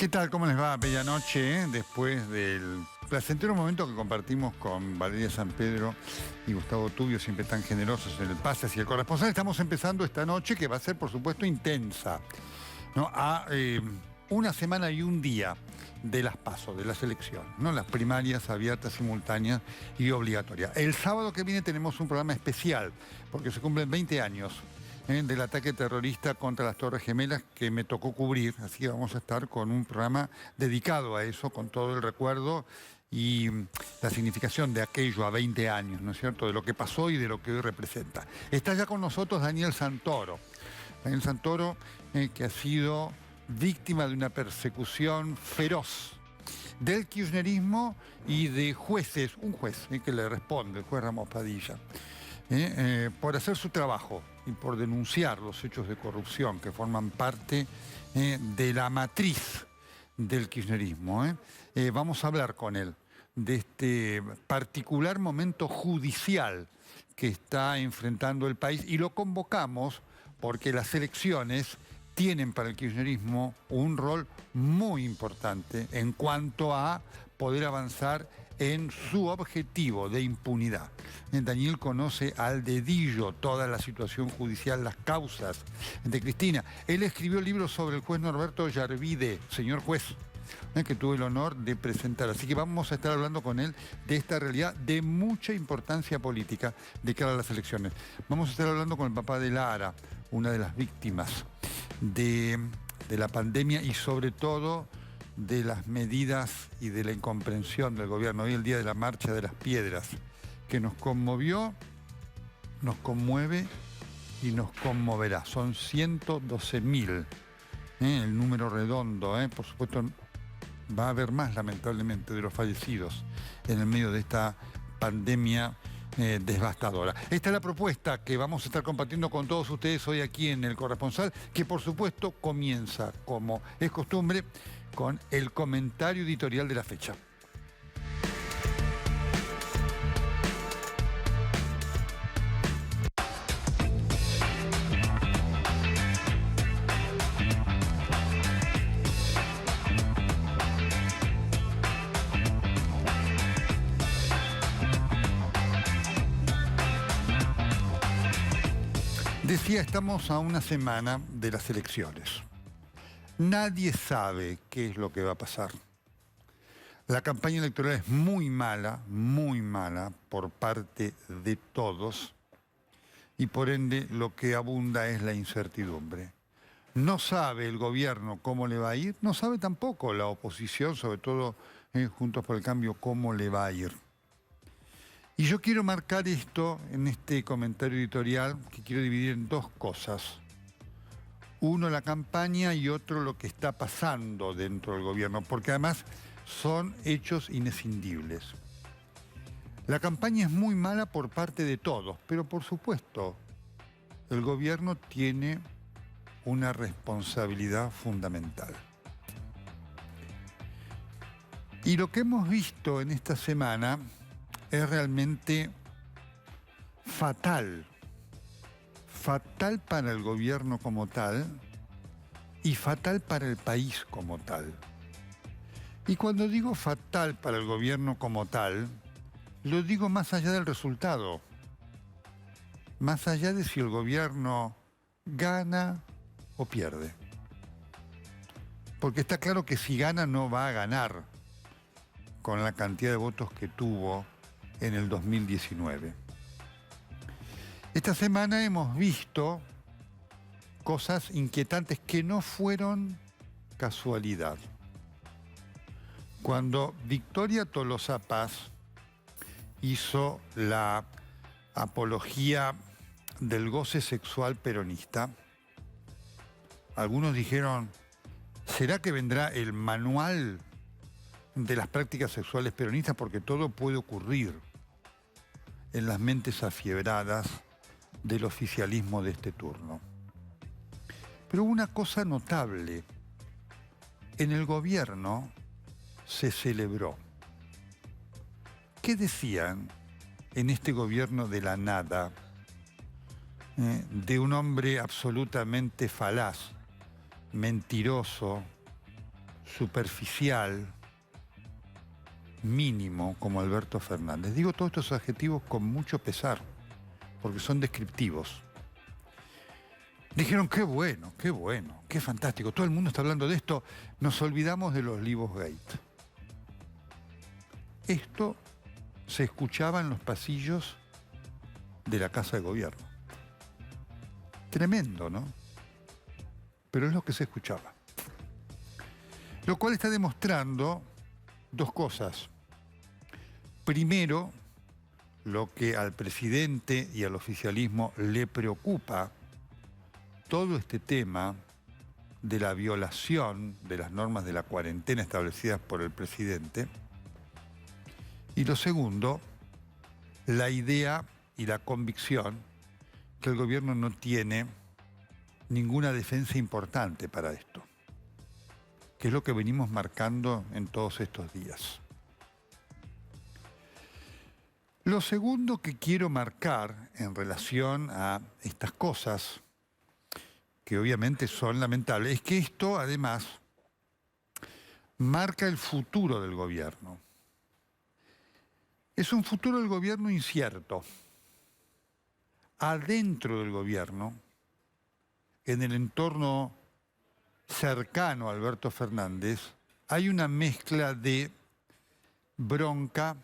¿Qué tal? ¿Cómo les va? Bella noche, después del placentero momento que compartimos con Valeria San Pedro y Gustavo Tubio, siempre tan generosos en el pase hacia el corresponsal. Estamos empezando esta noche que va a ser, por supuesto, intensa, ¿no? A una semana y un día de las PASO, de las elecciones, ¿no? Las primarias abiertas, simultáneas y obligatorias. El sábado que viene tenemos un programa especial, porque se cumplen 20 años del ataque terrorista contra las Torres Gemelas que me tocó cubrir, así que vamos a estar con un programa dedicado a eso, con todo el recuerdo y la significación de aquello a 20 años, ¿no es cierto?, de lo que pasó y de lo que hoy representa. Está ya con nosotros Daniel Santoro. Daniel Santoro, que ha sido víctima de una persecución feroz del kirchnerismo y de jueces, un juez que le responde, el juez Ramos Padilla, por hacer su trabajo y por denunciar los hechos de corrupción que forman parte de la matriz del kirchnerismo. Vamos a hablar con él de este particular momento judicial que está enfrentando el país y lo convocamos porque las elecciones tienen para el kirchnerismo un rol muy importante en cuanto a poder avanzar en su objetivo de impunidad. Daniel conoce al dedillo toda la situación judicial, las causas de Cristina. Él escribió libros sobre el juez Norberto Yarvide, señor juez, que tuve el honor de presentar. Así que vamos a estar hablando con él de esta realidad de mucha importancia política de cara a las elecciones. Vamos a estar hablando con el papá de Lara, una de las víctimas de la pandemia y sobre todo de las medidas y de la incomprensión del gobierno. Hoy el día de la Marcha de las Piedras, que nos conmovió, nos conmueve y nos conmoverá. Son 112.000, el número redondo. Por supuesto, va a haber más, lamentablemente, de los fallecidos en el medio de esta pandemia devastadora. Esta es la propuesta que vamos a estar compartiendo con todos ustedes hoy aquí en El Corresponsal, que por supuesto comienza, como es costumbre, con el comentario editorial de la fecha. Decía, estamos a una semana de las elecciones. Nadie sabe qué es lo que va a pasar. La campaña electoral es muy mala por parte de todos y por ende lo que abunda es la incertidumbre. No sabe el gobierno cómo le va a ir, no sabe tampoco la oposición, sobre todo Juntos por el Cambio, cómo le va a ir. Y yo quiero marcar esto en este comentario editorial que quiero dividir en dos cosas. Uno, la campaña, y otro, lo que está pasando dentro del gobierno, porque además son hechos inescindibles. La campaña es muy mala por parte de todos, pero por supuesto, el gobierno tiene una responsabilidad fundamental. Y lo que hemos visto en esta semana es realmente fatal. Fatal para el gobierno como tal y fatal para el país como tal. Y cuando digo fatal para el gobierno como tal, lo digo más allá del resultado, más allá de si el gobierno gana o pierde. Porque está claro que si gana no va a ganar con la cantidad de votos que tuvo en el 2019. Esta semana hemos visto cosas inquietantes que no fueron casualidad. Cuando Victoria Tolosa Paz hizo la apología del goce sexual peronista, algunos dijeron, ¿será que vendrá el manual de las prácticas sexuales peronistas? Porque todo puede ocurrir en las mentes afiebradas del oficialismo de este turno. Pero una cosa notable, en el gobierno se celebró. ¿Qué decían en este gobierno de la nada, de un hombre absolutamente falaz, mentiroso, superficial, mínimo, como Alberto Fernández. Digo todos estos adjetivos con mucho pesar, porque son descriptivos. Dijeron, qué bueno, qué fantástico. Todo el mundo está hablando de esto. Nos olvidamos de los Olivos Gate. Esto se escuchaba en los pasillos de la Casa de Gobierno. Tremendo, ¿no? Pero es lo que se escuchaba. Lo cual está demostrando dos cosas. Primero, lo que al presidente y al oficialismo le preocupa, todo este tema de la violación de las normas de la cuarentena establecidas por el presidente. Y lo segundo, la idea y la convicción que el gobierno no tiene ninguna defensa importante para esto, que es lo que venimos marcando en todos estos días. Lo segundo que quiero marcar en relación a estas cosas, que obviamente son lamentables, es que esto además marca el futuro del gobierno. Es un futuro del gobierno incierto. Adentro del gobierno, en el entorno cercano a Alberto Fernández, hay una mezcla de bronca,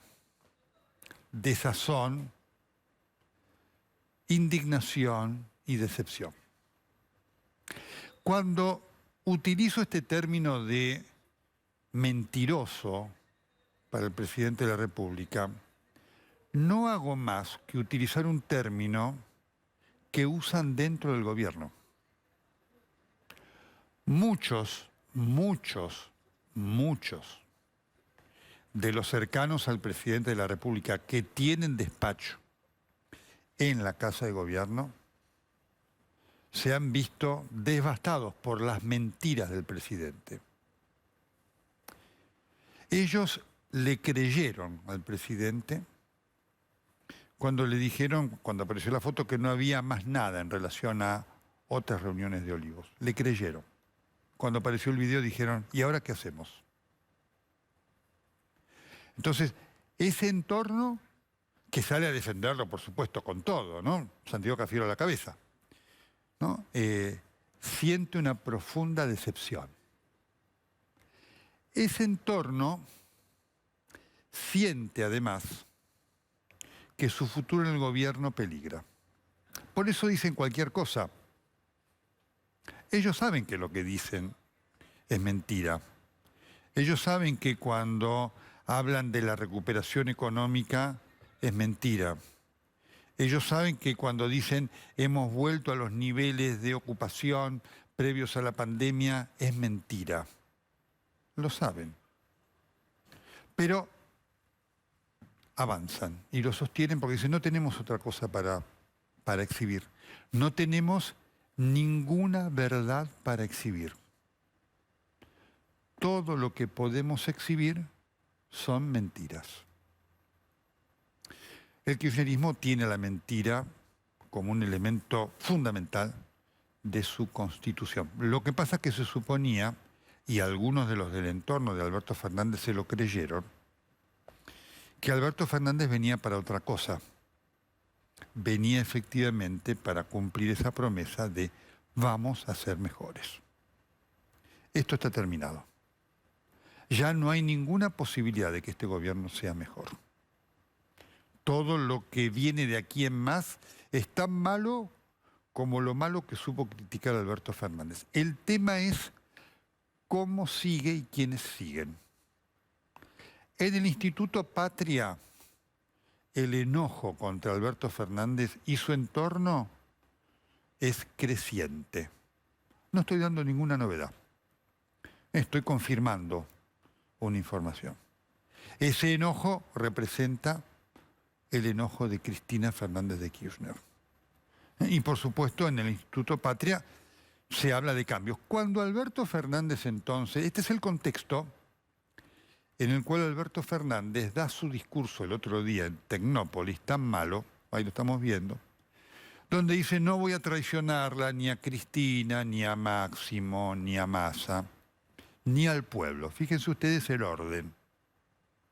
desazón, indignación y decepción. Cuando utilizo este término de mentiroso para el presidente de la República, no hago más que utilizar un término que usan dentro del gobierno. Muchos de los cercanos al presidente de la República que tienen despacho en la Casa de Gobierno se han visto devastados por las mentiras del presidente. Ellos le creyeron al presidente cuando le dijeron, cuando apareció la foto, que no había más nada en relación a otras reuniones de Olivos. Le creyeron. Cuando apareció el video dijeron, ¿y ahora qué hacemos? Entonces, ese entorno que sale a defenderlo, por supuesto, con todo, ¿no? Santiago Cafiero a la cabeza, ¿no? Siente una profunda decepción. Ese entorno siente además que su futuro en el gobierno peligra. Por eso dicen cualquier cosa. Ellos saben que lo que dicen es mentira. Ellos saben que cuando hablan de la recuperación económica es mentira. Ellos saben que cuando dicen hemos vuelto a los niveles de ocupación previos a la pandemia es mentira. Lo saben. Pero avanzan y lo sostienen porque dicen no tenemos otra cosa para exhibir. No tenemos ninguna verdad para exhibir. Todo lo que podemos exhibir son mentiras. El kirchnerismo tiene la mentira como un elemento fundamental de su constitución. Lo que pasa es que se suponía, y algunos de los del entorno de Alberto Fernández se lo creyeron, que Alberto Fernández venía para otra cosa. Venía efectivamente para cumplir esa promesa de vamos a ser mejores. Esto está terminado. Ya no hay ninguna posibilidad de que este gobierno sea mejor. Todo lo que viene de aquí en más es tan malo como lo malo que supo criticar Alberto Fernández. El tema es cómo sigue y quiénes siguen. En el Instituto Patria, el enojo contra Alberto Fernández y su entorno es creciente. No estoy dando ninguna novedad. Estoy confirmando una información. Ese enojo representa el enojo de Cristina Fernández de Kirchner. Y por supuesto en el Instituto Patria se habla de cambios. Cuando Alberto Fernández entonces, este es el contexto en el cual Alberto Fernández da su discurso el otro día en Tecnópolis, tan malo, ahí lo estamos viendo, donde dice no voy a traicionarla ni a Cristina, ni a Máximo, ni a Massa. ni al pueblo. Fíjense ustedes el orden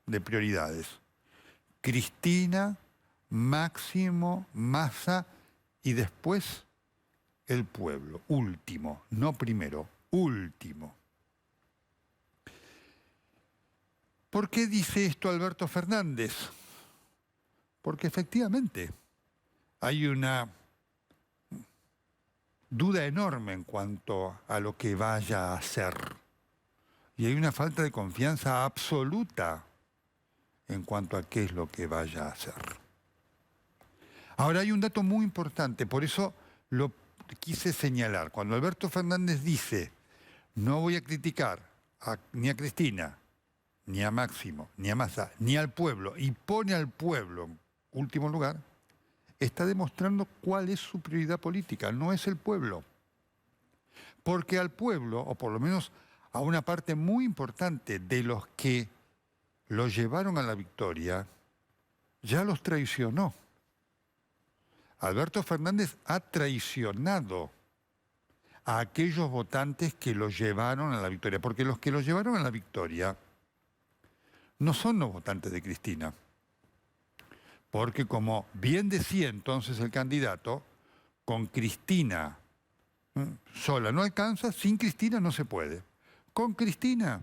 de prioridades. Cristina, Máximo, Massa y después el pueblo. Último, no primero, último. ¿Por qué dice esto Alberto Fernández? Porque efectivamente hay una duda enorme en cuanto a lo que vaya a hacer. Y hay una falta de confianza absoluta en cuanto a qué es lo que vaya a hacer. Ahora hay un dato muy importante, por eso lo quise señalar. Cuando Alberto Fernández dice, no voy a criticar ni a Cristina, ni a Máximo, ni a Massa, ni al pueblo, y pone al pueblo en último lugar, está demostrando cuál es su prioridad política, no es el pueblo. Porque al pueblo, o por lo menos a una parte muy importante de los que lo llevaron a la victoria, ya los traicionó. Alberto Fernández ha traicionado a aquellos votantes que lo llevaron a la victoria, porque los que lo llevaron a la victoria no son los votantes de Cristina. Porque como bien decía entonces el candidato, con Cristina sola no alcanza, sin Cristina no se puede. Con Cristina,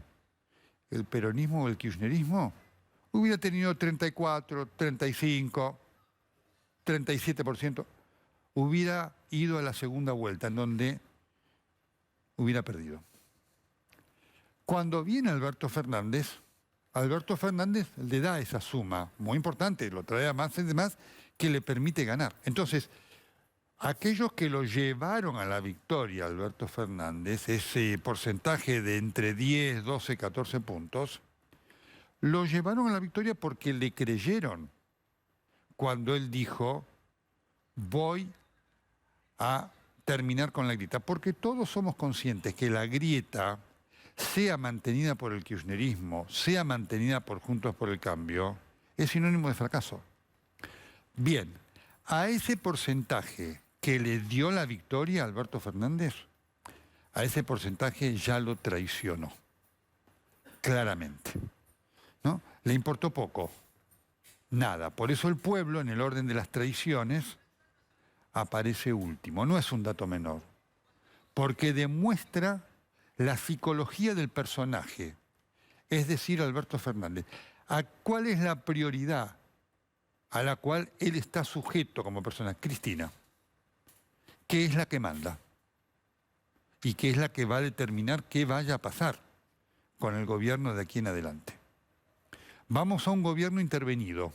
el peronismo o el kirchnerismo hubiera tenido 34, 35, 37%, hubiera ido a la segunda vuelta, en donde hubiera perdido. Cuando viene Alberto Fernández le da esa suma muy importante, lo trae a más y demás, que le permite ganar. Entonces, aquellos que lo llevaron a la victoria, Alberto Fernández, ese porcentaje de entre 10, 12, 14 puntos, lo llevaron a la victoria porque le creyeron cuando él dijo, voy a terminar con la grieta. Porque todos somos conscientes que la grieta, sea mantenida por el kirchnerismo, sea mantenida por Juntos por el Cambio, es sinónimo de fracaso. Bien, a ese porcentaje que le dio la victoria a Alberto Fernández, a ese porcentaje ya lo traicionó, claramente, ¿no? Le importó poco, nada. Por eso el pueblo, en el orden de las traiciones, aparece último. No es un dato menor, porque demuestra la psicología del personaje, es decir, Alberto Fernández. ¿Cuál es la prioridad a la cual él está sujeto como persona? Cristina, que es la que manda y que es la que va a determinar qué vaya a pasar con el gobierno de aquí en adelante. Vamos a un gobierno intervenido,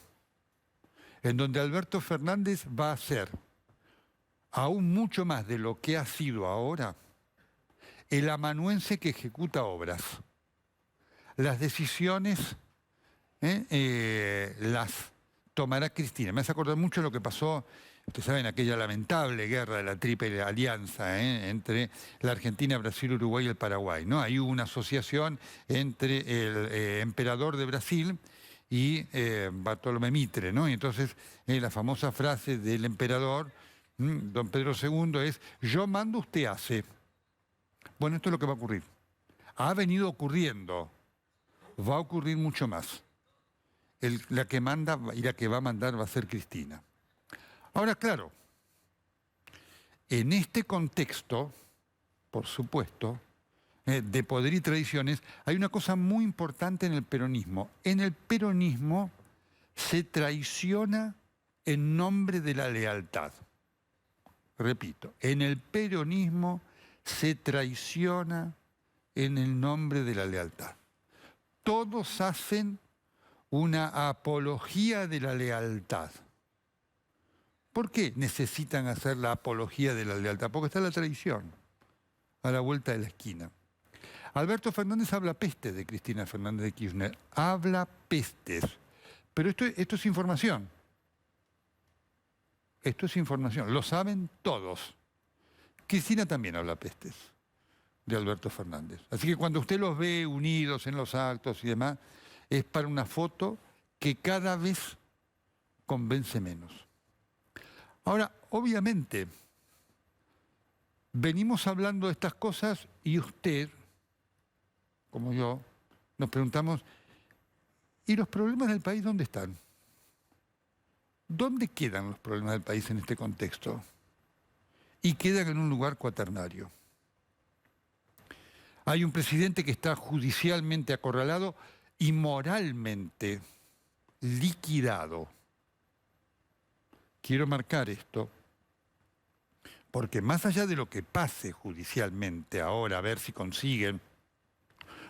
en donde Alberto Fernández va a hacer aún mucho más de lo que ha sido ahora el amanuense que ejecuta obras. Las decisiones las tomará Cristina. Me hace acordar mucho lo que pasó, ustedes saben, aquella lamentable guerra de la Triple Alianza entre la Argentina, Brasil, Uruguay y el Paraguay, ¿no? Ahí hubo una asociación entre el emperador de Brasil y Bartolomé Mitre, ¿no? Y entonces la famosa frase del emperador, don Pedro II, es: yo mando, usted hace. Bueno, esto es lo que va a ocurrir. Ha venido ocurriendo, va a ocurrir mucho más. La que manda y la que va a mandar va a ser Cristina. Ahora, claro, en este contexto, por supuesto, de poder y tradiciones, hay una cosa muy importante en el peronismo. En el peronismo se traiciona en nombre de la lealtad. Repito, en el peronismo se traiciona en el nombre de la lealtad. Todos hacen una apología de la lealtad. ¿Por qué necesitan hacer la apología de la lealtad? Porque está la traición a la vuelta de la esquina. Alberto Fernández habla peste de Cristina Fernández de Kirchner. Habla pestes. Pero esto es información. Esto es información. Lo saben todos. Cristina también habla pestes de Alberto Fernández. Así que cuando usted los ve unidos en los actos y demás, es para una foto que cada vez convence menos. Ahora, obviamente, venimos hablando de estas cosas y usted, como yo, nos preguntamos, ¿y los problemas del país dónde están? ¿Dónde quedan los problemas del país en este contexto? Y quedan en un lugar cuaternario. Hay un presidente que está judicialmente acorralado y moralmente liquidado. Quiero marcar esto, porque más allá de lo que pase judicialmente ahora, a ver si consiguen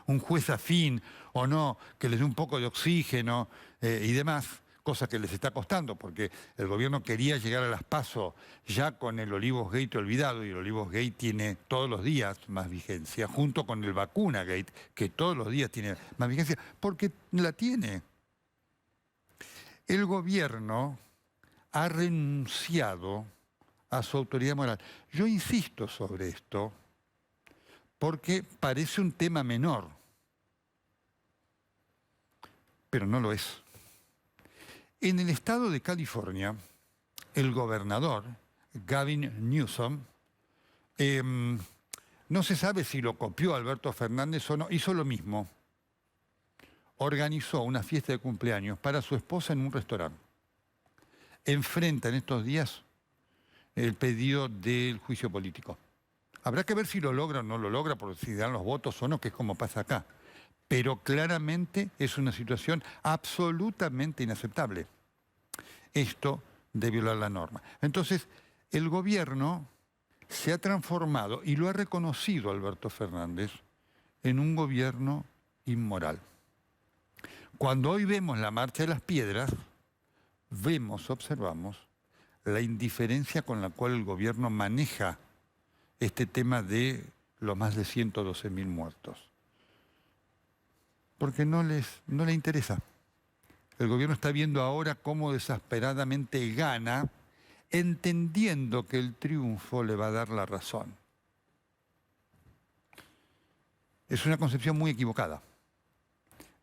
un juez afín o no, que les dé un poco de oxígeno y demás, cosa que les está costando, porque el gobierno quería llegar a las PASO ya con el Olivos Gate olvidado, y el Olivos Gate tiene todos los días más vigencia, junto con el Vacuna Gate, que todos los días tiene más vigencia, porque la tiene. El gobierno ha renunciado a su autoridad moral. Yo insisto sobre esto porque parece un tema menor, pero no lo es. En el estado de California, el gobernador, Gavin Newsom, no se sabe si lo copió Alberto Fernández o no, hizo lo mismo. Organizó una fiesta de cumpleaños para su esposa en un restaurante. Enfrenta en estos días el pedido del juicio político. Habrá que ver si lo logra o no lo logra, por si dan los votos o no, que es como pasa acá. Pero claramente es una situación absolutamente inaceptable. Esto de violar la norma. Entonces, el gobierno se ha transformado, y lo ha reconocido Alberto Fernández, en un gobierno inmoral. Cuando hoy vemos la marcha de las piedras, observamos la indiferencia con la cual el gobierno maneja este tema de los más de 112.000 muertos. Porque no le interesa. El gobierno está viendo ahora cómo desesperadamente gana, entendiendo que el triunfo le va a dar la razón. Es una concepción muy equivocada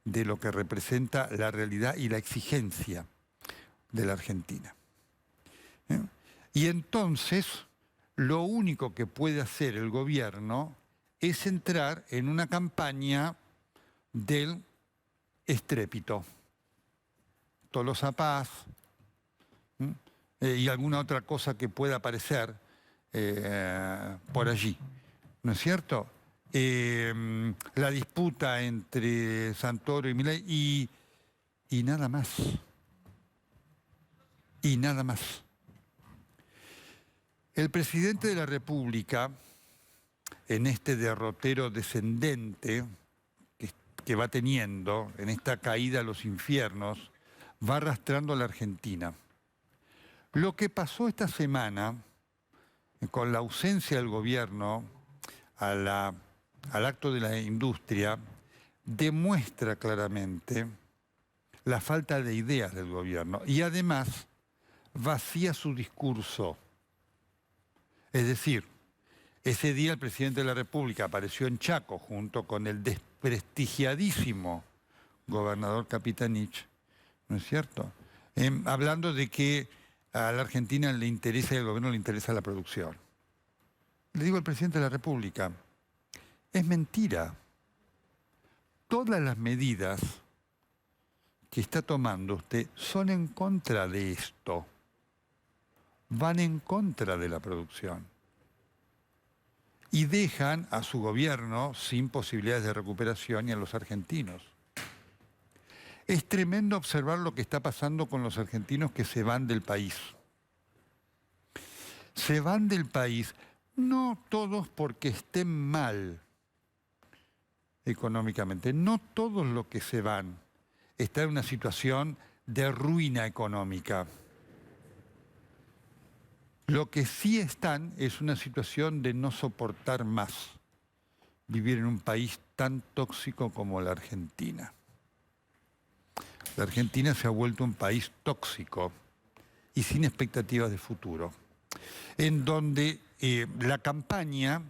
de lo que representa la realidad y la exigencia de la Argentina. Y entonces, lo único que puede hacer el gobierno es entrar en una campaña del estrépito. Tolosa Paz y alguna otra cosa que pueda aparecer por allí, ¿no es cierto? La disputa entre Santoro y Milei y nada más. Y nada más. El presidente de la República, en este derrotero descendente que va teniendo, en esta caída a los infiernos, va arrastrando a la Argentina. Lo que pasó esta semana, con la ausencia del gobierno al acto de la industria, demuestra claramente la falta de ideas del gobierno y además vacía su discurso. Es decir, ese día el presidente de la República apareció en Chaco junto con el desprestigiadísimo gobernador Capitanich, ¿no es cierto? Hablando de que a la Argentina le interesa y al gobierno le interesa la producción. Le digo al presidente de la República, es mentira. Todas las medidas que está tomando usted son en contra de esto. Van en contra de la producción. Y dejan a su gobierno sin posibilidades de recuperación y a los argentinos. Es tremendo observar lo que está pasando con los argentinos que se van del país. Se van del país, no todos porque estén mal económicamente, no todos los que se van están en una situación de ruina económica. Lo que sí están es una situación de no soportar más vivir en un país tan tóxico como la Argentina. La Argentina se ha vuelto un país tóxico y sin expectativas de futuro, en donde la campaña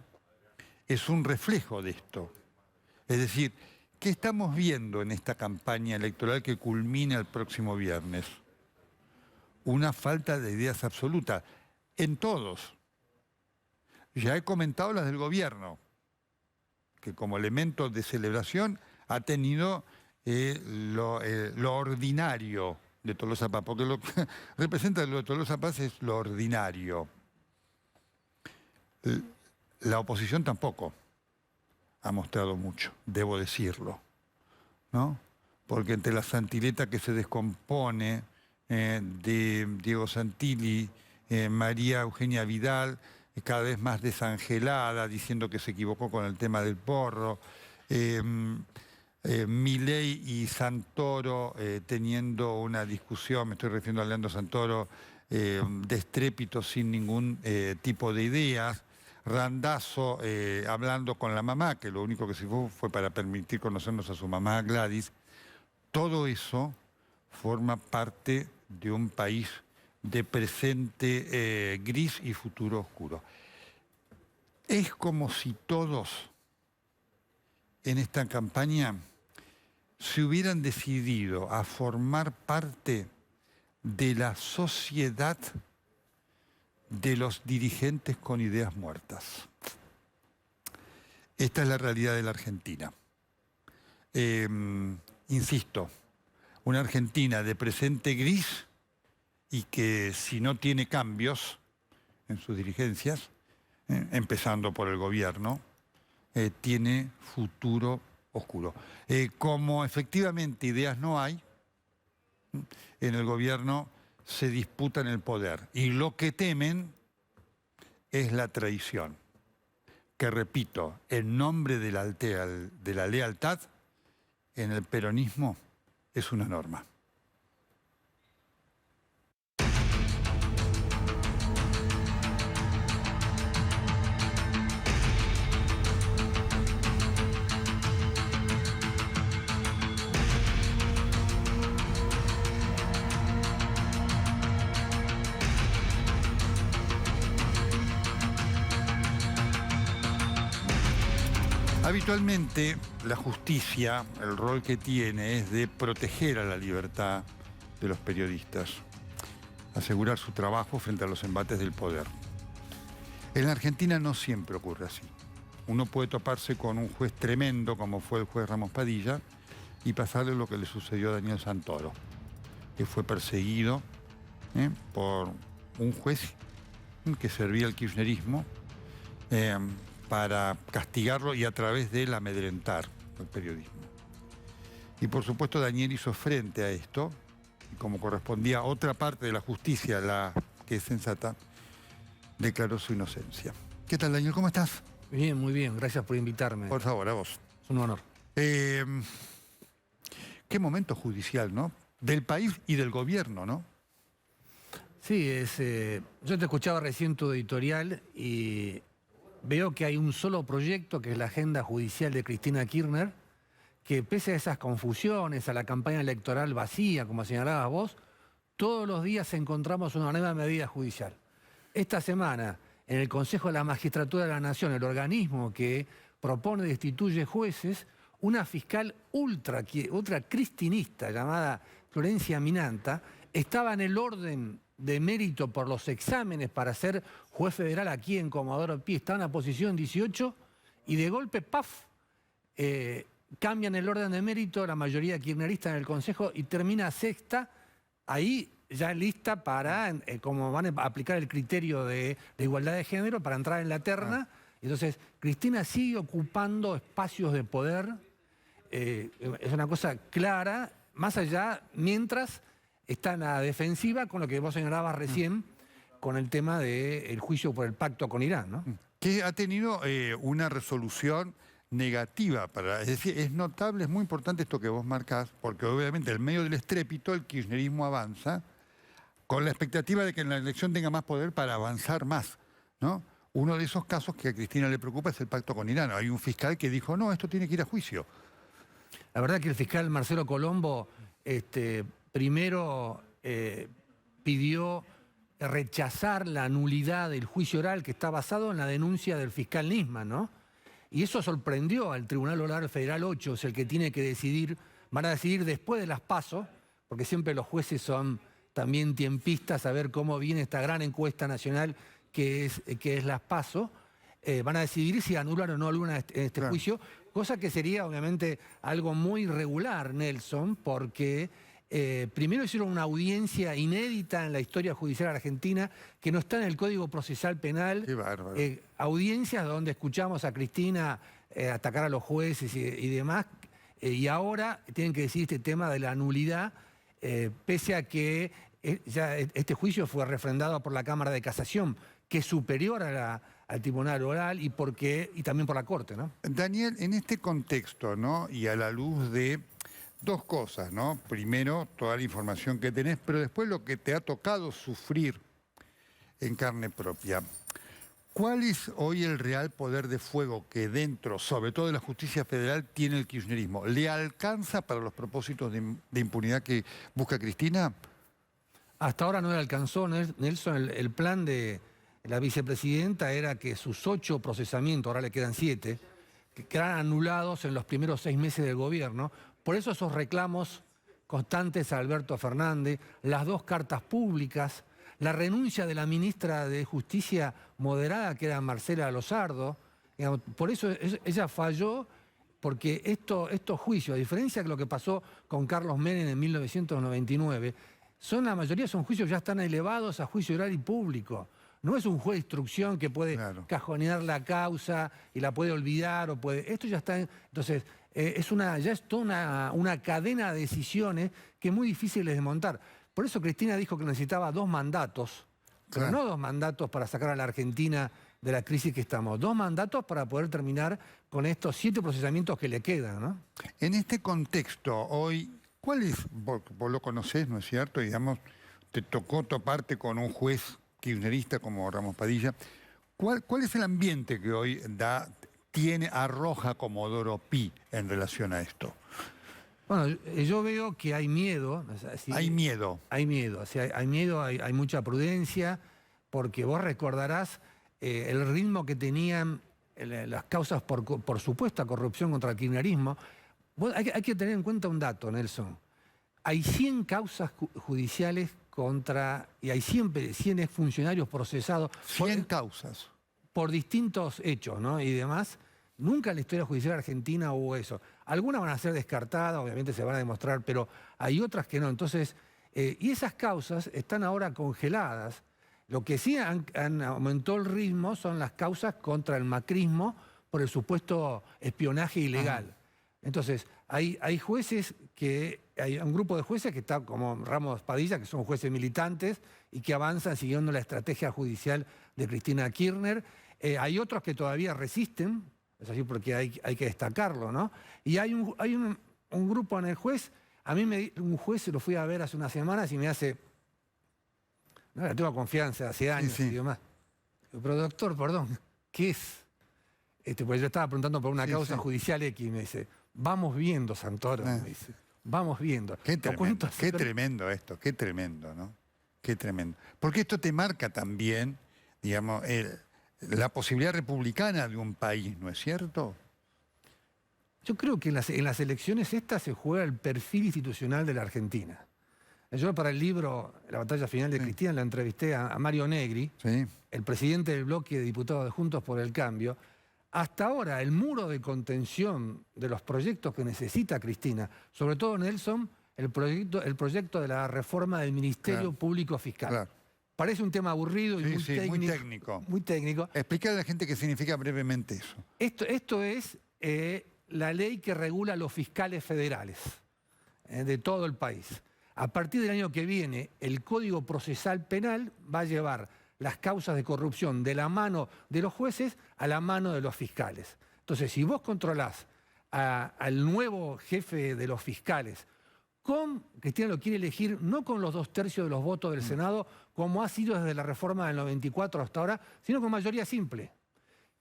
es un reflejo de esto. Es decir, ¿qué estamos viendo en esta campaña electoral que culmina el próximo viernes? Una falta de ideas absoluta en todos. Ya he comentado las del gobierno, que como elemento de celebración ha tenido lo ordinario de Tolosa Paz, porque lo que representa lo de Tolosa Paz es lo ordinario. La oposición tampoco ha mostrado mucho, debo decirlo, ¿no? Porque entre la santileta que se descompone de Diego Santilli, María Eugenia Vidal, cada vez más desangelada, diciendo que se equivocó con el tema del porro, Milei y Santoro teniendo una discusión, me estoy refiriendo a Leandro Santoro, de estrépito sin ningún tipo de ideas, Randazzo hablando con la mamá, que lo único que se fue para permitir conocernos a su mamá Gladys. Todo eso forma parte de un país de presente gris y futuro oscuro. Es como si todos en esta campaña se hubieran decidido a formar parte de la sociedad de los dirigentes con ideas muertas. Esta es la realidad de la Argentina. Insisto, una Argentina de presente gris y que si no tiene cambios en sus dirigencias, empezando por el gobierno, tiene futuro oscuro. Como efectivamente ideas no hay, en el gobierno se disputan el poder y lo que temen es la traición, que repito, en nombre de la lealtad, en el peronismo es una norma. Habitualmente la justicia, el rol que tiene es de proteger a la libertad de los periodistas, asegurar su trabajo frente a los embates del poder. En la Argentina no siempre ocurre así. Uno puede toparse con un juez tremendo como fue el juez Ramos Padilla y pasarle lo que le sucedió a Daniel Santoro, que fue perseguido por un juez que servía al kirchnerismo para castigarlo y a través de él amedrentar al periodismo. Y por supuesto Daniel hizo frente a esto, y como correspondía a otra parte de la justicia, la que es sensata, declaró su inocencia. ¿Qué tal, Daniel? ¿Cómo estás? Bien, muy bien. Gracias por invitarme. Por favor, a vos. Es un honor. Qué momento judicial, ¿no? Del país y del gobierno, ¿no? Sí, yo te escuchaba recién tu editorial y veo que hay un solo proyecto, que es la agenda judicial de Cristina Kirchner, que pese a esas confusiones, a la campaña electoral vacía, como señalabas vos, todos los días encontramos una nueva medida judicial. Esta semana, en el Consejo de la Magistratura de la Nación, el organismo que propone y destituye jueces, una fiscal ultra cristinista llamada Florencia Minanta estaba en el orden de mérito por los exámenes para ser juez federal aquí en Comodoro Pi, estaba en la posición 18 y de golpe, ¡paf!, cambian el orden de mérito la mayoría kirchnerista en el Consejo y termina sexta, ahí ya lista para, como van a aplicar el criterio de igualdad de género, para entrar en la terna. Entonces, Cristina sigue ocupando espacios de poder, es una cosa clara, más allá, mientras está en la defensiva con lo que vos señalabas recién, con el tema del juicio por el pacto con Irán, ¿no? Que ha tenido una resolución negativa. Es decir, es notable, es muy importante esto que vos marcás, porque obviamente en medio del estrépito el kirchnerismo avanza con la expectativa de que en la elección tenga más poder para avanzar más, ¿no? Uno de esos casos que a Cristina le preocupa es el pacto con Irán. Hay un fiscal que dijo, no, esto tiene que ir a juicio. La verdad que el fiscal Marcelo Colombo primero pidió rechazar la nulidad del juicio oral que está basado en la denuncia del fiscal Nisman, ¿no? Y eso sorprendió al Tribunal Oral Federal 8, es el que tiene que decidir, van a decidir después de las PASO, porque siempre los jueces son también tiempistas a ver cómo viene esta gran encuesta nacional que es las PASO. van a decidir si anulan o no anulan este juicio, cosa que sería obviamente algo muy irregular, Nelson, porque primero hicieron una audiencia inédita en la historia judicial argentina que no está en el Código Procesal Penal. Qué bárbaro. Audiencias donde escuchamos a Cristina atacar a los jueces y demás, y ahora tienen que decir este tema de la nulidad, pese a que ya este juicio fue refrendado por la Cámara de Casación, que es superior al Tribunal Oral y también por la Corte, ¿no? Daniel, en este contexto, ¿no? Y a la luz de dos cosas, ¿no? Primero, toda la información que tenés, pero después lo que te ha tocado sufrir en carne propia. ¿Cuál es hoy el real poder de fuego que dentro, sobre todo de la justicia federal, tiene el kirchnerismo? ¿Le alcanza para los propósitos de impunidad que busca Cristina? Hasta ahora no le alcanzó, Nelson. El plan de la vicepresidenta era que sus 8 procesamientos, ahora le quedan 7, que quedaran anulados en los primeros 6 meses del gobierno. Por eso esos reclamos constantes a Alberto Fernández, las 2 cartas públicas, la renuncia de la ministra de Justicia moderada, que era Marcela Lozardo. Digamos, por eso ella falló, porque estos juicios, a diferencia de lo que pasó con Carlos Menem en 1999, la mayoría son juicios que ya están elevados a juicio oral y público. No es un juez de instrucción que puede cajonear la causa y la puede olvidar. Esto ya está... Entonces, ya es toda una cadena de decisiones que es muy difícil de desmontar. Por eso Cristina dijo que necesitaba 2 mandatos, pero no 2 mandatos para sacar a la Argentina de la crisis que estamos. 2 mandatos para poder terminar con estos 7 procesamientos que le quedan, ¿no? En este contexto, hoy, ¿cuál es? Vos lo conocés, ¿no es cierto? Digamos, te tocó toparte con un juez kirchnerista como Ramos Padilla. ¿Cuál es el ambiente que hoy arroja Comodoro Pi en relación a esto? Bueno, yo veo que hay miedo. Hay miedo. Hay miedo, hay miedo, hay mucha prudencia, porque vos recordarás el ritmo que tenían las causas por supuesta corrupción contra el kirchnerismo. Hay que tener en cuenta un dato, Nelson. Hay 100 causas judiciales y hay 100 funcionarios procesados. 100 causas. Por distintos hechos, ¿no? Y demás. Nunca en la historia judicial argentina hubo eso. Algunas van a ser descartadas, obviamente se van a demostrar, pero hay otras que no. Entonces, y esas causas están ahora congeladas. Lo que sí han aumentado el ritmo son las causas contra el macrismo por el supuesto espionaje ilegal. Entonces, hay jueces hay un grupo de jueces que está como Ramos Padilla, que son jueces militantes y que avanzan siguiendo la estrategia judicial de Cristina Kirchner. Hay otros que todavía resisten. Es así porque hay que destacarlo, ¿no? Y hay un grupo en el juez, un juez se lo fui a ver hace unas semanas y me hace, no le tengo confianza, hace años y demás. Pero doctor, perdón, ¿qué es? Pues yo estaba preguntando por una causa judicial X y me dice, vamos viendo, Santoro, me dice, vamos viendo. Qué tremendo esto, qué tremendo, ¿no? Qué tremendo. Porque esto te marca también, digamos, la posibilidad republicana de un país, ¿no es cierto? Yo creo que en las elecciones estas se juega el perfil institucional de la Argentina. Yo para el libro La batalla final de Cristina la entrevisté a Mario Negri, el presidente del bloque de diputados de Juntos por el Cambio. Hasta ahora el muro de contención de los proyectos que necesita Cristina, sobre todo Nelson, el proyecto de la reforma del Ministerio Público Fiscal. Parece un tema aburrido y muy técnico. Muy técnico. Explicar a la gente qué significa brevemente eso. Esto es la ley que regula los fiscales federales de todo el país. A partir del año que viene, el Código Procesal Penal va a llevar las causas de corrupción de la mano de los jueces a la mano de los fiscales. Entonces, si vos controlás al nuevo jefe de los fiscales, Cristina lo quiere elegir no con los 2/3 de los votos del Senado, como ha sido desde la reforma del 94 hasta ahora, sino con mayoría simple.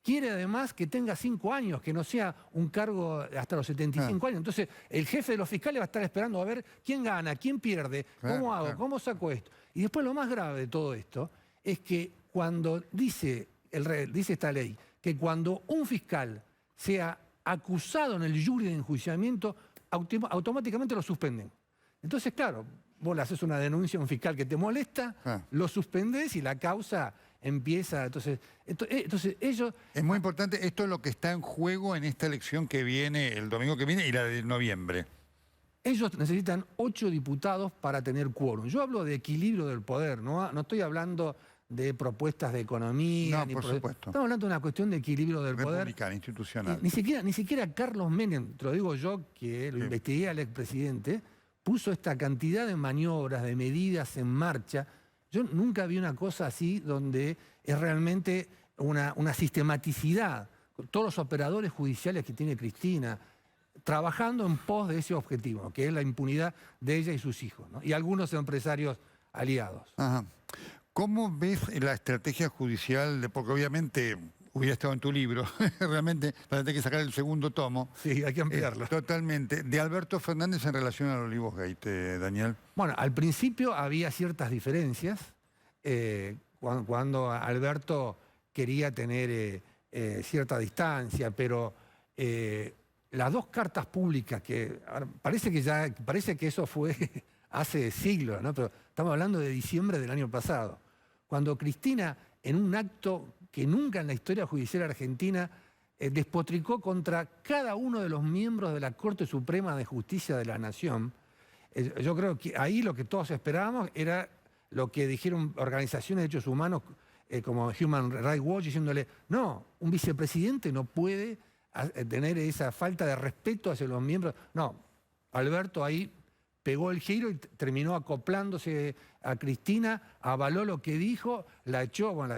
Quiere además que tenga 5 años, que no sea un cargo hasta los 75 años. Entonces, el jefe de los fiscales va a estar esperando a ver quién gana, quién pierde, cómo hago, cómo saco esto. Y después lo más grave de todo esto es que cuando dice esta ley, que cuando un fiscal sea acusado en el jury de enjuiciamiento, automáticamente lo suspenden. Entonces, claro, vos le haces una denuncia a un fiscal que te molesta, lo suspendés y la causa empieza. Entonces ellos... Es muy importante, esto es lo que está en juego en esta elección que viene, el domingo que viene y la de noviembre. Ellos necesitan 8 diputados para tener quórum. Yo hablo de equilibrio del poder, no estoy hablando de propuestas de economía. No, por supuesto. Estamos hablando de una cuestión de equilibrio del poder. Republicana, institucional. Ni siquiera Carlos Menem, te lo digo yo, que lo investigué al expresidente, puso esta cantidad de maniobras, de medidas en marcha. Yo nunca vi una cosa así donde es realmente una sistematicidad. Todos los operadores judiciales que tiene Cristina, trabajando en pos de ese objetivo, que es la impunidad de ella y sus hijos, ¿no? Y algunos empresarios aliados. Ajá. ¿Cómo ves la estrategia judicial? Porque obviamente hubiera estado en tu libro, realmente vas a tener que sacar el segundo tomo. Sí, hay que ampliarlo. Totalmente. De Alberto Fernández en relación al Olivos Gate, Daniel. Bueno, al principio había ciertas diferencias cuando Alberto quería tener cierta distancia, pero las dos cartas públicas que parece que eso fue hace siglos, ¿no? Pero estamos hablando de diciembre del año pasado, cuando Cristina, en un acto que nunca en la historia judicial argentina despotricó contra cada uno de los miembros de la Corte Suprema de Justicia de la Nación. Yo creo que ahí lo que todos esperábamos era lo que dijeron organizaciones de derechos humanos como Human Rights Watch, diciéndole, no, un vicepresidente no puede tener esa falta de respeto hacia los miembros. No, Alberto ahí pegó el giro y terminó acoplándose a Cristina, avaló lo que dijo, la echó, bueno,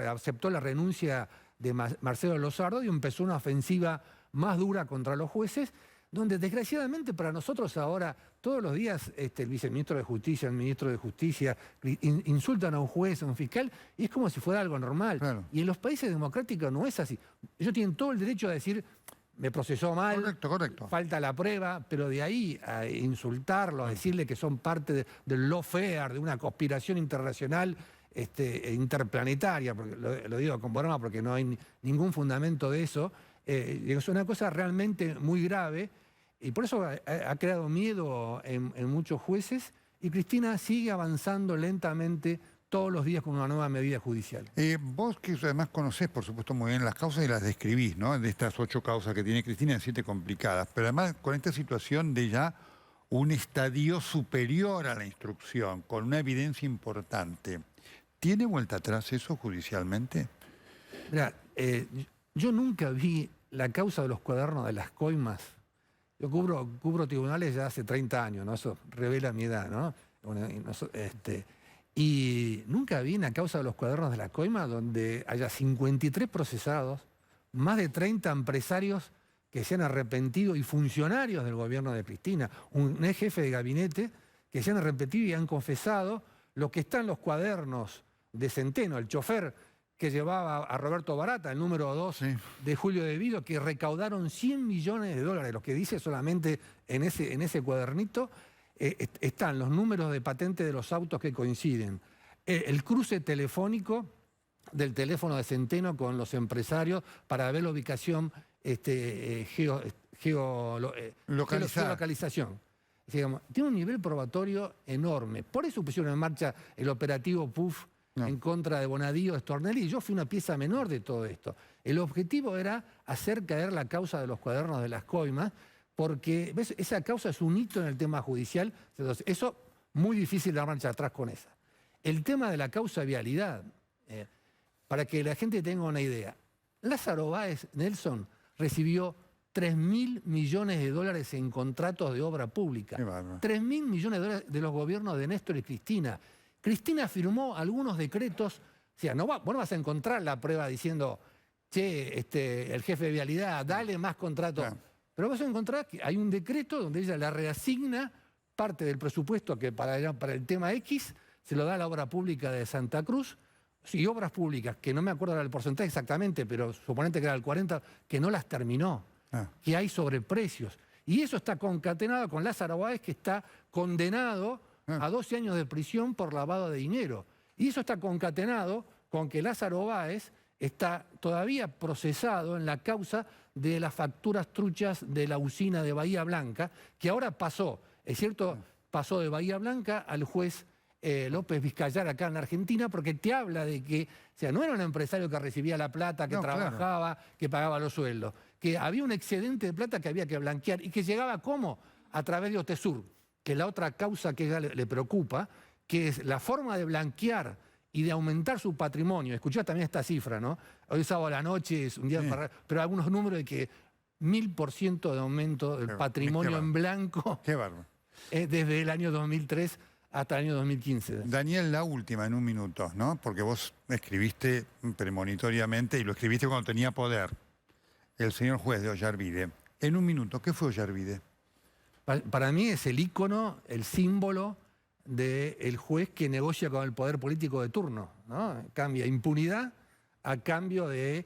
aceptó la renuncia de Marcelo Lozardo y empezó una ofensiva más dura contra los jueces, donde desgraciadamente para nosotros ahora, todos los días el viceministro de Justicia, el ministro de Justicia, insultan a un juez, a un fiscal, y es como si fuera algo normal. Claro. Y en los países democráticos no es así. Ellos tienen todo el derecho a decir, me procesó mal, correcto. Falta la prueba, pero de ahí a insultarlo, a decirle que son parte del lawfare, de una conspiración internacional interplanetaria, porque lo digo con broma porque no hay ningún fundamento de eso, es una cosa realmente muy grave y por eso ha creado miedo en muchos jueces y Cristina sigue avanzando lentamente todos los días con una nueva medida judicial. Vos que además conocés, por supuesto, muy bien las causas y las describís, ¿no? De estas 8 causas que tiene Cristina, 7 complicadas, pero además con esta situación de ya un estadio superior a la instrucción, con una evidencia importante. ¿Tiene vuelta atrás eso judicialmente? Mirá, yo nunca vi la causa de los cuadernos de las coimas. Yo cubro tribunales ya hace 30 años, ¿no? Eso revela mi edad, ¿no? Y nunca vi una causa de los cuadernos de la coima donde haya 53 procesados, más de 30 empresarios que se han arrepentido y funcionarios del gobierno de Cristina, un ex jefe de gabinete que se han arrepentido y han confesado lo que está en los cuadernos de Centeno, el chofer que llevaba a Roberto Barata, el número 2 de Julio De Vido, que recaudaron $100 millones, lo que dice solamente en ese cuadernito. Están los números de patente de los autos que coinciden, el cruce telefónico del teléfono de Centeno con los empresarios para ver la ubicación geolocalización. Digamos, tiene un nivel probatorio enorme. Por eso pusieron en marcha el operativo PUF en contra de Bonadío, de Stornelli, y yo fui una pieza menor de todo esto. El objetivo era hacer caer la causa de los cuadernos de las coimas, porque ¿ves? Esa causa es un hito en el tema judicial, entonces eso muy difícil dar marcha atrás con esa. El tema de la causa vialidad, para que la gente tenga una idea, Lázaro Báez Nelson recibió $3.000 millones en contratos de obra pública. 3.000 millones de dólares de los gobiernos de Néstor y Cristina. Cristina firmó algunos decretos, o sea, vos no vas a encontrar la prueba diciendo, che, el jefe de vialidad, dale más contratos. Pero vas a encontrar que hay un decreto donde ella le reasigna parte del presupuesto que para el tema X se lo da a la obra pública de Santa Cruz, y obras públicas, que no me acuerdo del porcentaje exactamente, pero suponete que era el 40%, que no las terminó, que hay sobreprecios. Y eso está concatenado con Lázaro Báez, que está condenado a 12 años de prisión por lavado de dinero. Y eso está concatenado con que Lázaro Báez está todavía procesado en la causa de las facturas truchas de la usina de Bahía Blanca, que ahora pasó, es cierto, pasó de Bahía Blanca al juez López Vizcayar acá en la Argentina, porque te habla de que, o sea, no era un empresario que recibía la plata, que trabajaba, que pagaba los sueldos, que había un excedente de plata que había que blanquear y que llegaba ¿cómo? A través de Otesur, que es la otra causa que a ella le preocupa, que es la forma de blanquear y de aumentar su patrimonio. Escuchá también esta cifra, ¿no? Hoy es sábado a la noche, es un día pero algunos números de que 1000% de aumento del patrimonio en blanco. Qué bárbaro. Desde el año 2003 hasta el año 2015. Daniel, la última en un minuto, ¿no? Porque vos escribiste premonitoriamente y lo escribiste cuando tenía poder. El señor juez de Ollarvide. En un minuto, ¿qué fue Ollarvide? Para mí es el ícono, el símbolo del juez que negocia con el poder político de turno, ¿no? Cambia impunidad a cambio de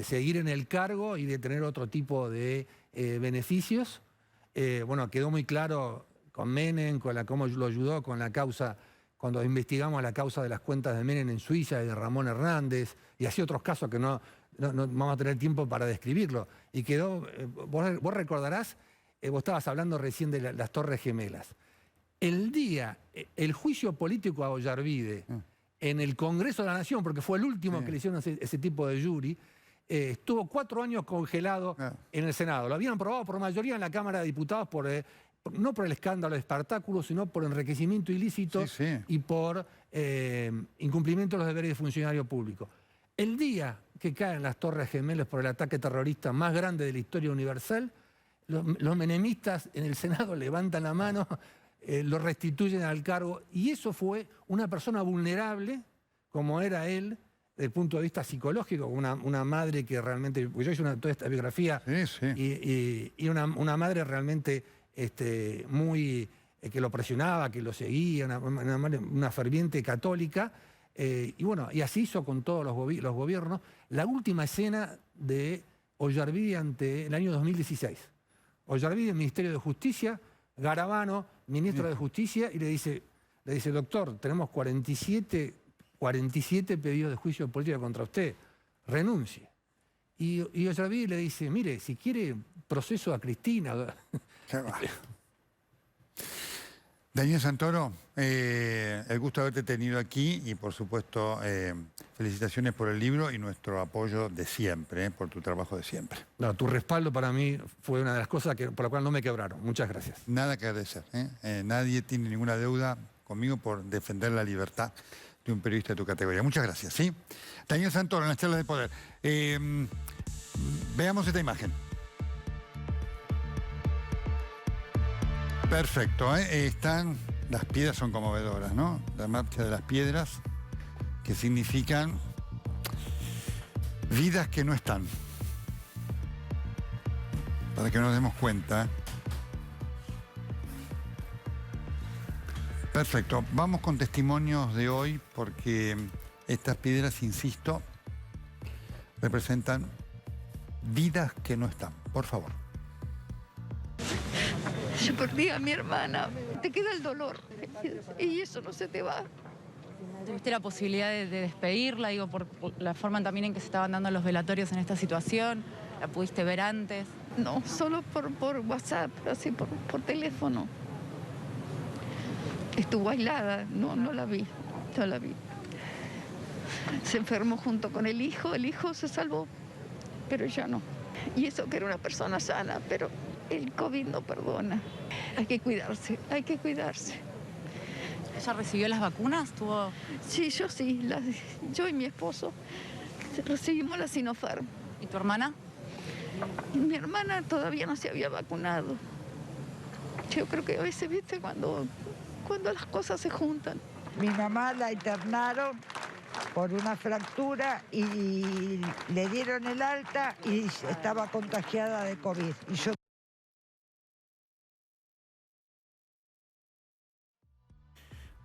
seguir en el cargo y de tener otro tipo de beneficios. Bueno, quedó muy claro con Menem, cómo lo ayudó con la causa, cuando investigamos la causa de las cuentas de Menem en Suiza y de Ramón Hernández, y así otros casos que no vamos a tener tiempo para describirlo. Y quedó, vos recordarás, vos estabas hablando recién de las Torres Gemelas. El juicio político a Ollarvide en el Congreso de la Nación, porque fue el último que le hicieron ese tipo de jury, estuvo 4 años congelado en el Senado. Lo habían aprobado por mayoría en la Cámara de Diputados, no por el escándalo de Espartáculo, sino por enriquecimiento ilícito y por incumplimiento de los deberes de funcionario público. El día que caen las Torres Gemelas por el ataque terrorista más grande de la historia universal, los menemistas en el Senado levantan la mano, lo restituyen al cargo, y eso fue una persona vulnerable, como era él, desde el punto de vista psicológico, una madre que realmente, porque yo hice toda esta biografía, y una madre realmente muy, que lo presionaba, que lo seguía, una ferviente católica, y bueno, y así hizo con todos los gobiernos. La última escena de Ollarvide ante el año 2016. Ollarvide, Ministerio de Justicia, Garabano, ministro de Justicia, y le dice, doctor, tenemos 47 pedidos de juicio político contra usted, renuncie. Y Ollarvide le dice, mire, si quiere proceso a Cristina. Daniel Santoro, el gusto de haberte tenido aquí y por supuesto felicitaciones por el libro y nuestro apoyo de siempre, por tu trabajo de siempre. No, tu respaldo para mí fue una de las cosas por la cual no me quebraron. Muchas gracias. Nada que agradecer. Nadie tiene ninguna deuda conmigo por defender la libertad de un periodista de tu categoría. Muchas gracias. ¿Sí? Daniel Santoro en las charlas de poder. Veamos esta imagen. Perfecto, las piedras son conmovedoras, ¿no? La marcha de las piedras, que significan vidas que no están. Para que nos demos cuenta. Perfecto, vamos con testimonios de hoy, porque estas piedras, insisto, representan vidas que no están. Por favor. Yo perdí a mi hermana, te queda el dolor y eso no se te va. ¿Tuviste la posibilidad de despedirla, digo, por la forma también en que se estaban dando los velatorios en esta situación? ¿La pudiste ver antes? No, solo por WhatsApp, así por teléfono. Estuvo aislada, no la vi. Se enfermó junto con el hijo se salvó, pero ella no. Y eso que era una persona sana, pero el COVID no perdona. Hay que cuidarse, hay que cuidarse. ¿Ella recibió las vacunas? Sí, yo sí. Yo y mi esposo recibimos la Sinopharm. ¿Y tu hermana? Mi hermana todavía no se había vacunado. Yo creo que a veces, viste, cuando las cosas se juntan. Mi mamá la internaron por una fractura y le dieron el alta y estaba contagiada de COVID. Y yo...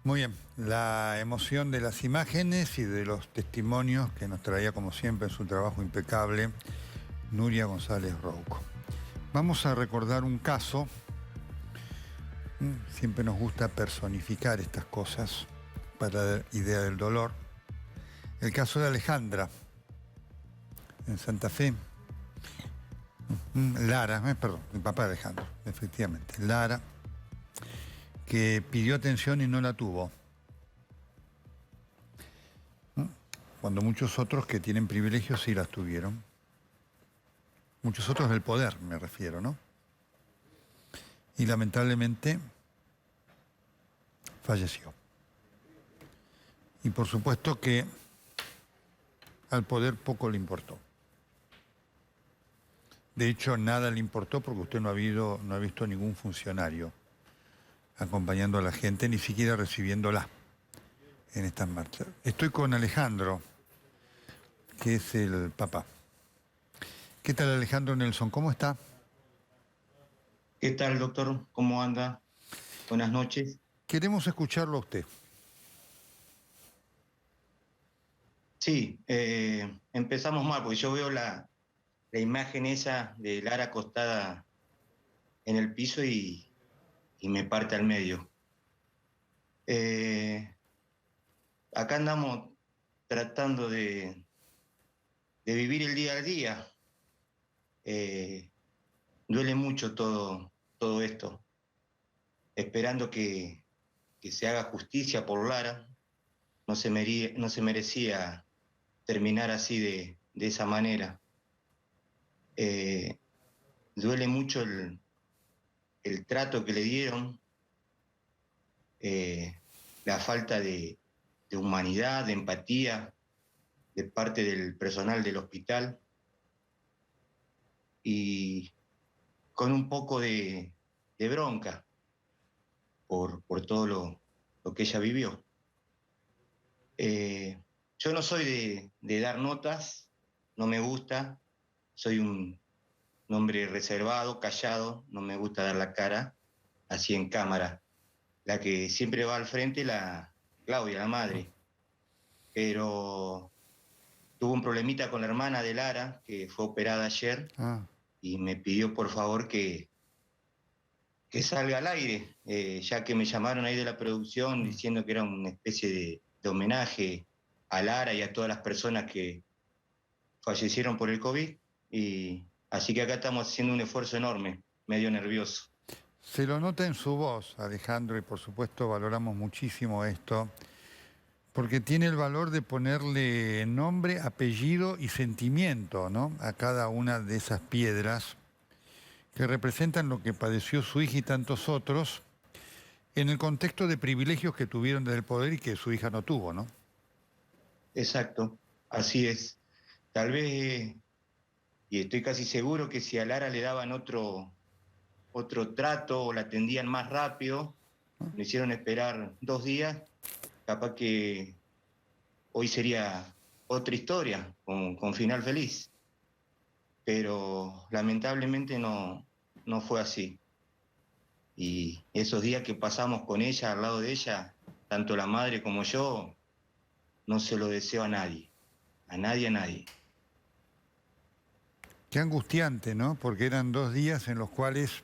Muy bien, la emoción de las imágenes y de los testimonios que nos traía, como siempre, en su trabajo impecable, Nuria González Rouco. Vamos a recordar un caso. Siempre nos gusta personificar estas cosas para la idea del dolor. El caso de Alejandra, en Santa Fe. Lara, perdón, el papá de Alejandro, efectivamente. Lara, que pidió atención y no la tuvo. cuando muchos otros que tienen privilegios sí las tuvieron. Muchos otros del poder, me refiero, ¿no? Y lamentablemente falleció. Y por supuesto que al poder poco le importó. De hecho, nada le importó porque usted no ha visto ningún funcionario acompañando a la gente, ni siquiera recibiéndola en estas marchas. Estoy con Alejandro, que es el papá. ¿Qué tal, Alejandro Nelson? ¿Cómo está? ¿Qué tal, doctor? ¿Cómo anda? Buenas noches. Queremos escucharlo a usted. Sí, empezamos mal, porque yo veo la imagen esa de Lara acostada en el piso y me parte al medio. Acá andamos tratando de vivir el día al día. Duele mucho todo esto, esperando que se haga justicia por Lara. No se merecía terminar así de esa manera. Duele mucho el trato que le dieron, la falta de humanidad, de empatía de parte del personal del hospital y con un poco de bronca por todo lo que ella vivió. Yo no soy de dar notas, no me gusta, soy un hombre reservado, callado, no me gusta dar la cara así en cámara. La que siempre va al frente, la Claudia, la madre, pero tuvo un problemita con la hermana de Lara, que fue operada ayer, y me pidió por favor que salga al aire, ya que me llamaron ahí de la producción diciendo que era una especie de homenaje a Lara y a todas las personas que fallecieron por el COVID, y así que acá estamos haciendo un esfuerzo enorme, medio nervioso. Se lo nota en su voz, Alejandro, y por supuesto valoramos muchísimo esto, porque tiene el valor de ponerle nombre, apellido y sentimiento, ¿no?, a cada una de esas piedras que representan lo que padeció su hija y tantos otros en el contexto de privilegios que tuvieron desde el poder y que su hija no tuvo, ¿no? Exacto, así es. Tal vez, y estoy casi seguro que si a Lara le daban otro trato o la atendían más rápido, me hicieron esperar 2 días, capaz que hoy sería otra historia, con final feliz. Pero lamentablemente no fue así. Y esos días que pasamos con ella, al lado de ella, tanto la madre como yo, no se lo deseo a nadie, a nadie, a nadie. Qué angustiante, ¿no? Porque eran 2 días en los cuales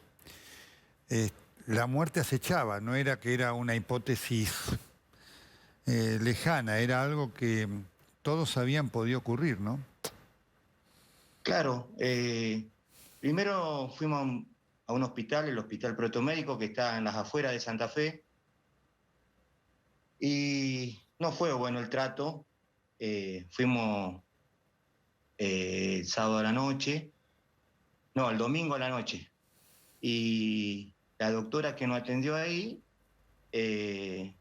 la muerte acechaba, no era que era una hipótesis lejana, era algo que todos sabían podía ocurrir, ¿no? Claro, primero fuimos a un hospital, el Hospital Protomédico, que está en las afueras de Santa Fe, y no fue bueno el trato. Fuimos el sábado a la noche, no, el domingo a la noche, y la doctora que nos atendió ahí le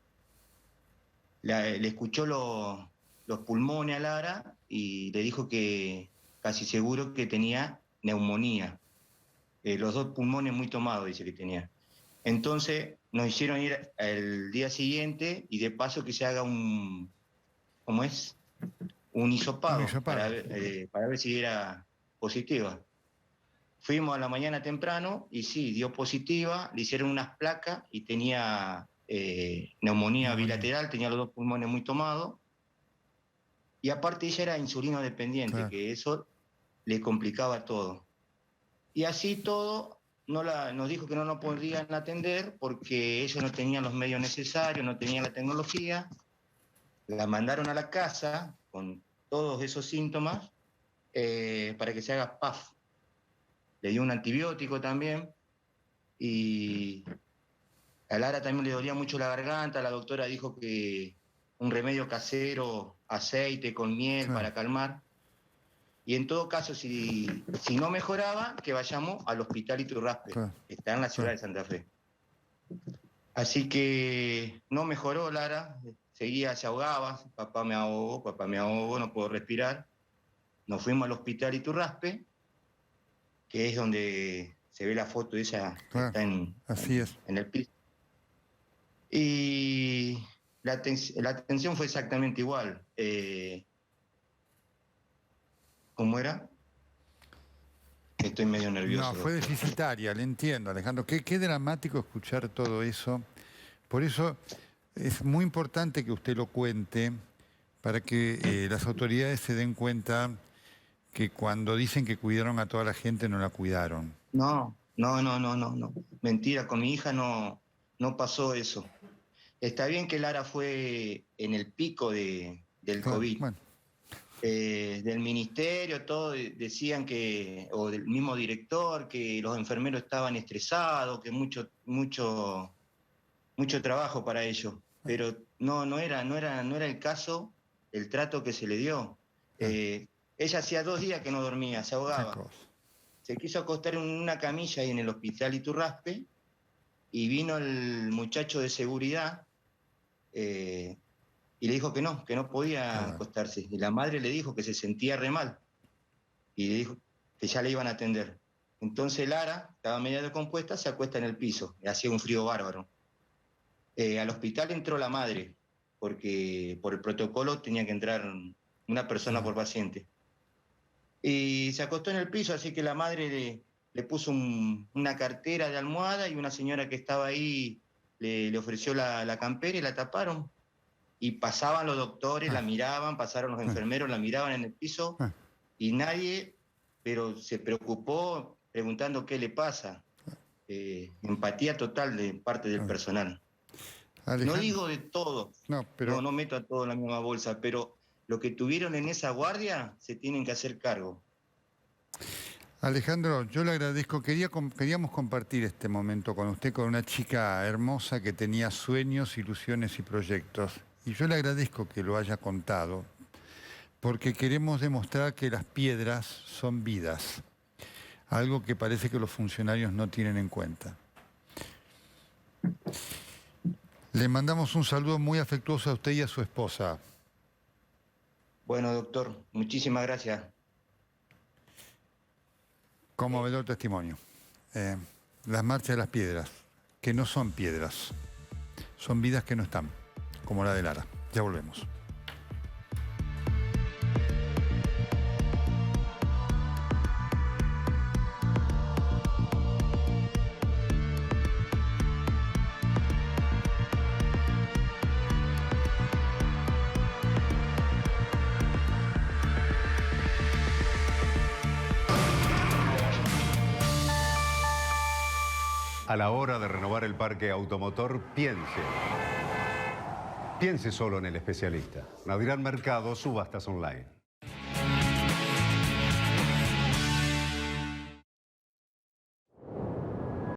escuchó los pulmones a Lara y le dijo que casi seguro que tenía neumonía. Los 2 pulmones muy tomados, dice que tenía. Entonces nos hicieron ir el día siguiente y de paso que se haga un hisopado, para ver si era positiva. Fuimos a la mañana temprano y sí, dio positiva, le hicieron unas placas y tenía neumonía bilateral, tenía los 2 pulmones muy tomados. Y aparte ella era insulino dependiente, claro, que eso le complicaba todo. Y así todo, nos dijo que no nos podían atender porque ellos no tenían los medios necesarios, no tenían la tecnología. La mandaron a la casa con todos esos síntomas para que se haga PAF. Le dio un antibiótico también y a Lara también le dolía mucho la garganta. La doctora dijo que un remedio casero, aceite con miel Claro. para calmar. Y en todo caso, si no mejoraba, que vayamos al Hospital Iturraspe, Claro. que está en la ciudad de Santa Fe. Así que no mejoró Lara, seguía, se ahogaba, papá me ahogó, no puedo respirar. Nos fuimos al Hospital Iturraspe, que es donde se ve la foto de ella, que Claro, está así es. en el piso. Y la atención fue exactamente igual. ¿Cómo era? Estoy medio nervioso. No, fue doctor. deficitaria, le entiendo, Alejandro. Qué dramático escuchar todo eso. Por eso es muy importante que usted lo cuente para que las autoridades se den cuenta que cuando dicen que cuidaron a toda la gente, no la cuidaron. No. Mentira, con mi hija no pasó eso. Está bien que Lara fue en el pico del Claro, COVID. bueno, Del ministerio, todo decían que, o del mismo director, que los enfermeros estaban estresados, que mucho trabajo para ellos. Pero no era el caso, el trato que se le dio. Ella hacía 2 días que no dormía, se qué ahogaba. cosa. Se quiso acostar en una camilla ahí en el Hospital Iturraspe y vino el muchacho de seguridad y le dijo que no podía Claro. acostarse. Y la madre le dijo que se sentía re mal y le dijo que ya le iban a atender. Entonces Lara, estaba media descompuesta, se acuesta en el piso, y hacía un frío bárbaro. Al hospital entró la madre, porque por el protocolo tenía que entrar una persona por paciente. Y se acostó en el piso, así que la madre le puso una cartera de almohada y una señora que estaba ahí le ofreció la campera y la taparon. Y pasaban los doctores, la miraban, pasaron los enfermeros, la miraban en el piso y nadie, pero se preocupó preguntando qué le pasa. Empatía total de parte del personal. Alejandro, No digo de todos, no, pero no meto a todos en la misma bolsa, pero lo que tuvieron en esa guardia se tienen que hacer cargo. Alejandro, yo le agradezco. Queríamos compartir este momento con usted, con una chica hermosa que tenía sueños, ilusiones y proyectos. Y yo le agradezco que lo haya contado, porque queremos demostrar que las piedras son vidas, algo que parece que los funcionarios no tienen en cuenta. Le mandamos un saludo muy afectuoso a usted y a su esposa. Bueno, doctor, muchísimas gracias. Conmovedor testimonio. Las marchas de las piedras, que no son piedras, son vidas que no están, como la de Lara. Ya volvemos. A la hora de renovar el parque automotor, piense. Piense solo en el especialista. Naviral Mercado, subastas online.